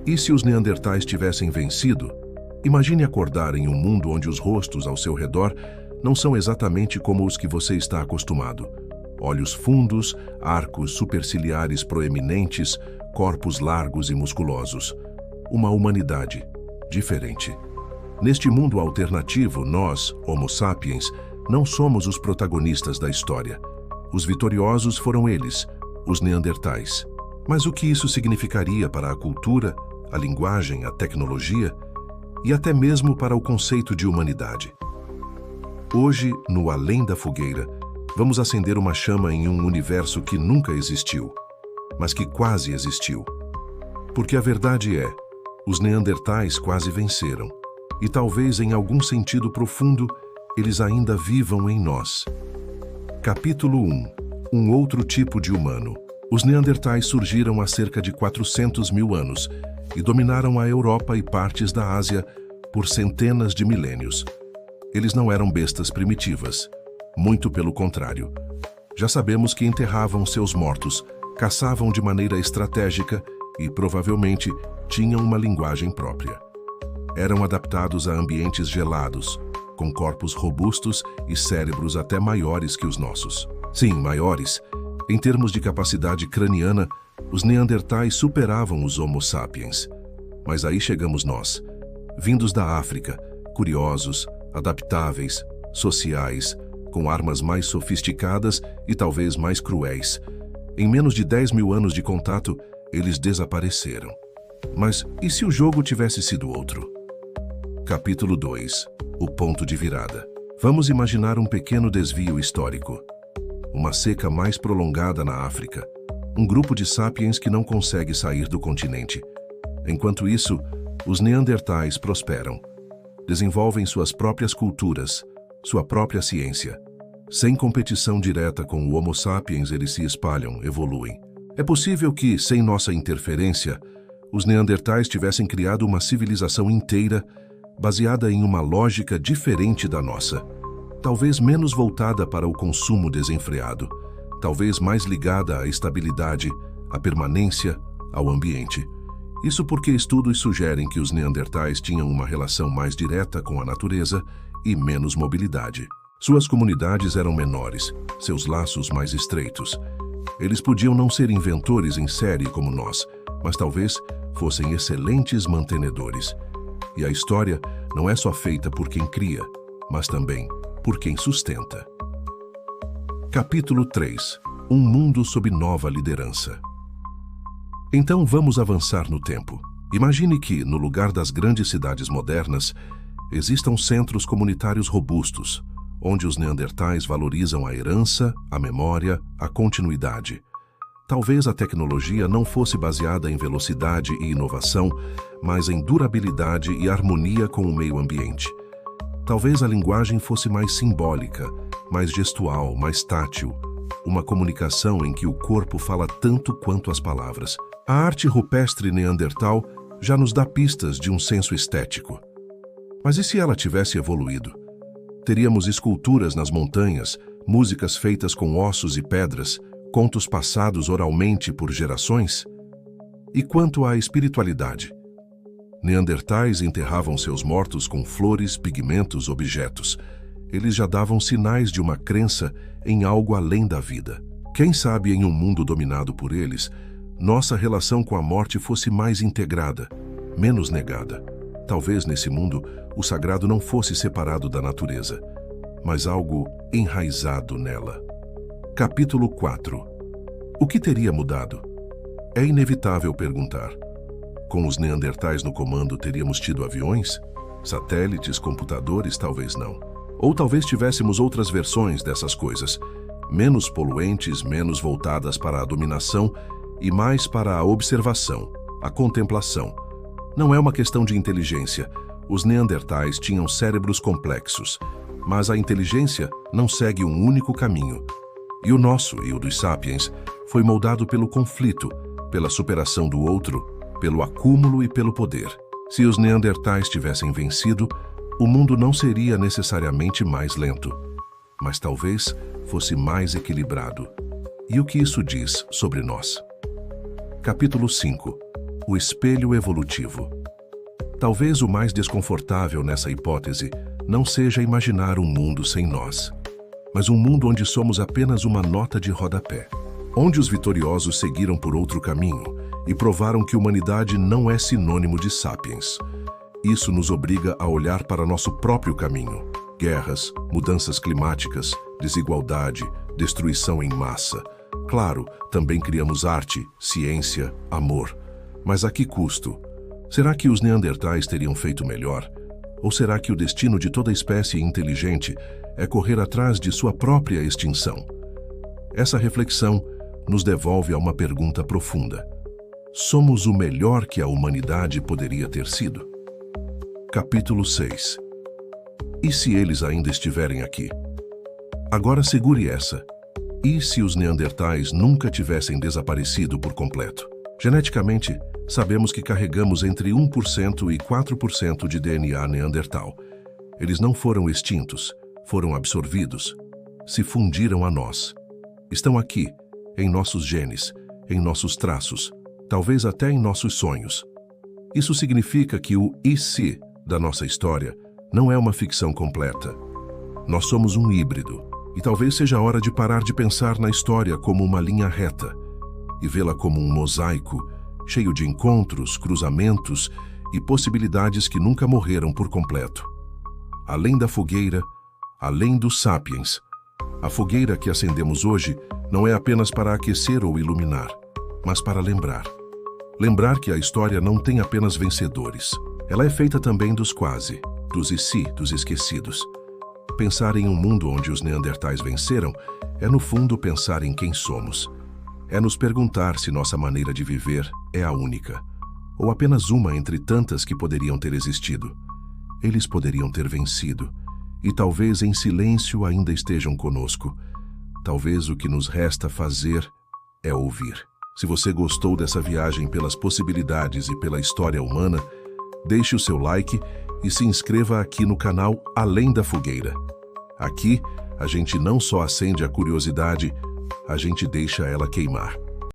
E se os neandertais tivessem vencido? Imagine acordar em um mundo onde os rostos ao seu redor não são exatamente como os que você está acostumado. Olhos fundos, arcos superciliares proeminentes, corpos largos e musculosos. Uma humanidade diferente. Neste mundo alternativo, nós, Homo sapiens, não somos os protagonistas da história. Os vitoriosos foram eles, os neandertais. Mas o que isso significaria para a cultura, a linguagem, a tecnologia e até mesmo para o conceito de humanidade? Hoje, no Além da Fogueira, vamos acender uma chama em um universo que nunca existiu, mas que quase existiu. Porque a verdade é, os neandertais quase venceram. E talvez, em algum sentido profundo, eles ainda vivam em nós. Capítulo 1. Um outro tipo de humano. Os neandertais surgiram há cerca de 400 mil anos e dominaram a Europa e partes da Ásia por centenas de milênios. Eles não eram bestas primitivas. Muito pelo contrário. Já sabemos que enterravam seus mortos, caçavam de maneira estratégica e, provavelmente, tinham uma linguagem própria. Eram adaptados a ambientes gelados, com corpos robustos e cérebros até maiores que os nossos. Sim, maiores. Em termos de capacidade craniana, os neandertais superavam os Homo sapiens. Mas aí chegamos nós, vindos da África, curiosos, adaptáveis, sociais, com armas mais sofisticadas e talvez mais cruéis. Em menos de 10 mil anos de contato, eles desapareceram. Mas e se o jogo tivesse sido outro? Capítulo 2. O ponto de virada. Vamos imaginar um pequeno desvio histórico. Uma seca mais prolongada na África. Um grupo de sapiens que não consegue sair do continente. Enquanto isso, os neandertais prosperam. Desenvolvem suas próprias culturas, sua própria ciência. Sem competição direta com o Homo sapiens, eles se espalham, evoluem. É possível que, sem nossa interferência, os neandertais tivessem criado uma civilização inteira baseada em uma lógica diferente da nossa. Talvez menos voltada para o consumo desenfreado, talvez mais ligada à estabilidade, à permanência, ao ambiente. Isso porque estudos sugerem que os neandertais tinham uma relação mais direta com a natureza e menos mobilidade. Suas comunidades eram menores, seus laços mais estreitos. Eles podiam não ser inventores em série como nós, mas talvez fossem excelentes mantenedores. E a história não é só feita por quem cria, mas também por quem sustenta. Capítulo 3. Um mundo sob nova liderança. Então vamos avançar no tempo. Imagine que, no lugar das grandes cidades modernas, existam centros comunitários robustos, onde os neandertais valorizam a herança, a memória, a continuidade. Talvez a tecnologia não fosse baseada em velocidade e inovação, mas em durabilidade e harmonia com o meio ambiente. Talvez a linguagem fosse mais simbólica, mais gestual, mais tátil, uma comunicação em que o corpo fala tanto quanto as palavras. A arte rupestre neandertal já nos dá pistas de um senso estético. Mas e se ela tivesse evoluído? Teríamos esculturas nas montanhas, músicas feitas com ossos e pedras, contos passados oralmente por gerações? E quanto à espiritualidade? Neandertais enterravam seus mortos com flores, pigmentos, objetos. Eles já davam sinais de uma crença em algo além da vida. Quem sabe, em um mundo dominado por eles, nossa relação com a morte fosse mais integrada, menos negada. Talvez nesse mundo o sagrado não fosse separado da natureza, mas algo enraizado nela. Capítulo 4. O que teria mudado? É inevitável perguntar. Com os neandertais no comando, teríamos tido aviões? Satélites, computadores? Talvez não. Ou talvez tivéssemos outras versões dessas coisas, menos poluentes, menos voltadas para a dominação e mais para a observação, a contemplação. Não é uma questão de inteligência. Os neandertais tinham cérebros complexos, mas a inteligência não segue um único caminho. E o nosso, e o dos sapiens, foi moldado pelo conflito, pela superação do outro, pelo acúmulo e pelo poder. Se os neandertais tivessem vencido, o mundo não seria necessariamente mais lento, mas talvez fosse mais equilibrado. E o que isso diz sobre nós? Capítulo 5. O espelho evolutivo. Talvez o mais desconfortável nessa hipótese não seja imaginar um mundo sem nós, mas um mundo onde somos apenas uma nota de rodapé, onde os vitoriosos seguiram por outro caminho e provaram que humanidade não é sinônimo de sapiens. Isso nos obriga a olhar para nosso próprio caminho. Guerras, mudanças climáticas, desigualdade, destruição em massa. Claro, também criamos arte, ciência, amor. Mas a que custo? Será que os neandertais teriam feito melhor? Ou será que o destino de toda espécie inteligente é correr atrás de sua própria extinção? Essa reflexão nos devolve a uma pergunta profunda. Somos o melhor que a humanidade poderia ter sido? Capítulo 6. E se eles ainda estiverem aqui? Agora segure essa. E se os neandertais nunca tivessem desaparecido por completo? Geneticamente, sabemos que carregamos entre 1% e 4% de DNA neandertal. Eles não foram extintos, foram absorvidos, se fundiram a nós. Estão aqui, em nossos genes, em nossos traços, talvez até em nossos sonhos. Isso significa que o e se da nossa história não é uma ficção completa. Nós somos um híbrido, e talvez seja a hora de parar de pensar na história como uma linha reta e vê-la como um mosaico cheio de encontros, cruzamentos e possibilidades que nunca morreram por completo. Além da fogueira, além dos sapiens, a fogueira que acendemos hoje não é apenas para aquecer ou iluminar, mas para lembrar. Lembrar que a história não tem apenas vencedores. Ela é feita também dos quase, dos e se, dos esquecidos. Pensar em um mundo onde os neandertais venceram é, no fundo, pensar em quem somos. É nos perguntar se nossa maneira de viver é a única, ou apenas uma entre tantas que poderiam ter existido. Eles poderiam ter vencido, e talvez em silêncio ainda estejam conosco. Talvez o que nos resta fazer é ouvir. Se você gostou dessa viagem pelas possibilidades e pela história humana, deixe o seu like e se inscreva aqui no canal Além da Fogueira. Aqui, a gente não só acende a curiosidade, a gente deixa ela queimar.